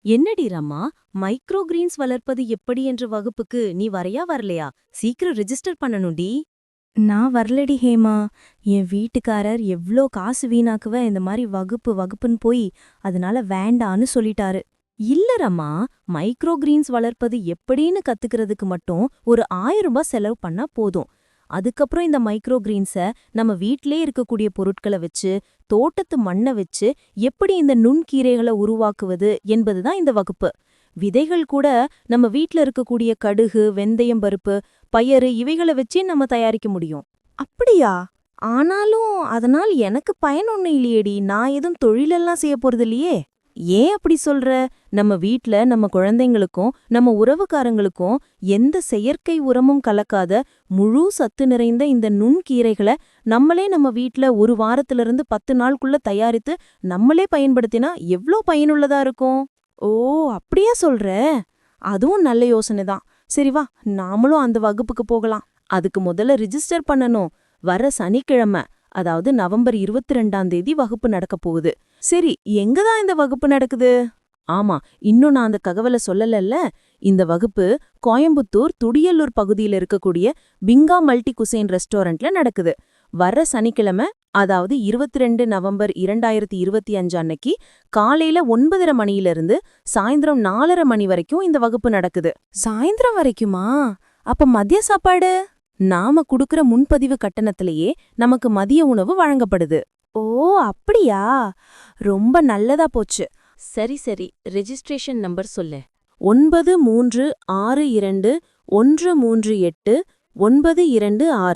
என்னடி ரம்மா, micro Green's வளர்ப்பது எப்படி என்ற வகுப்புக்கு நீ வரையா வரலையா? சீக்கிரம் ரிஜிஸ்டர் பண்ணணும்டி. நான் வரலடி ஹேமா. என் வீட்டுக்காரர் எவ்ளோ காசு வீணாக்குவ இந்த மாதிரி வகுப்புன்னு போய் அதனால வேண்டான்னு சொல்லிட்டாரு. இல்ல ரம்மா, மைக்ரோ கிரீன்ஸ் வளர்ப்பது எப்படின்னு கத்துக்கிறதுக்கு மட்டும் ஒரு 1000 ரூபாய் செலவு பண்ணா போதும். அதுக்கப்புறம் இந்த மைக்ரோ கிரீன்ஸ நம்ம வீட்டிலே இருக்கக்கூடிய பொருட்களை வச்சு, தோட்டத்து மண்ணை வச்சு எப்படி இந்த நுண்கீரைகளை உருவாக்குவது என்பதுதான் இந்த வகுப்பு. விதைகள் கூட நம்ம வீட்ல இருக்கக்கூடிய கடுகு, வெந்தயம் பருப்பு, பயறு இவைகளை வச்சே நம்ம தயாரிக்க முடியும். அப்படியா? ஆனாலும் அதனால் எனக்கு பயன் ஒன்னும் இல்லையேடி. நான் எதுவும் தொழிலெல்லாம் செய்ய போறதில்லையே. ஏன் அப்படி சொல்ற? நம்ம வீட்ல நம்ம குழந்தைங்களுக்கும் நம்ம உறவுக்காரங்களுக்கும் எந்த செயற்கை உரமும் கலக்காத முழு சத்து நிறைந்த இந்த நுண்கீரைகளை நம்மளே நம்ம வீட்ல ஒரு வாரத்திலிருந்து 10 நாளுக்குள்ள தயாரித்து நம்மளே பயன்படுத்தினா எவ்ளோ பயனுள்ளதா இருக்கும். ஓ, அப்படியா சொல்ற? அதுவும் நல்ல யோசனை தான். சரி வா, நாமளும் அந்த வகுப்புக்கு போகலாம். அதுக்கு முதல்ல ரிஜிஸ்டர் பண்ணணும். வர சனிக்கிழமை, அதாவது நவம்பர் 22ஆம் தேதி வகுப்பு நடக்க போகுது. சரி, எங்கதான் இந்த வகுப்பு நடக்குது? ஆமா, இன்னும் நான் அந்த தகவலை சொல்லலல்ல. இந்த வகுப்பு கோயம்புத்தூர் துடியலூர் பகுதியில இருக்கக்கூடிய பிங்கா மல்டி குசைன் ரெஸ்டாரண்ட்ல நடக்குது. வர்ற சனிக்கிழமை, அதாவது 22 நவம்பர் 2025 அன்னைக்கு காலையில 9:30 மணியிலிருந்து சாயந்தரம் 4:30 மணி வரைக்கும் இந்த வகுப்பு நடக்குது. சாயந்தரம் வரைக்குமா? அப்ப மதிய சாப்பாடு? நாம குடுக்கற முன்பதிவு கட்டணத்திலேயே நமக்கு மதிய உணவு வழங்கப்படுது. ஓ, அப்படியா? ரொம்ப நல்லதா போச்சு. சரி சரி, ரெஜிஸ்ட்ரேஷன் நம்பர் சொல்லு. 9362138926.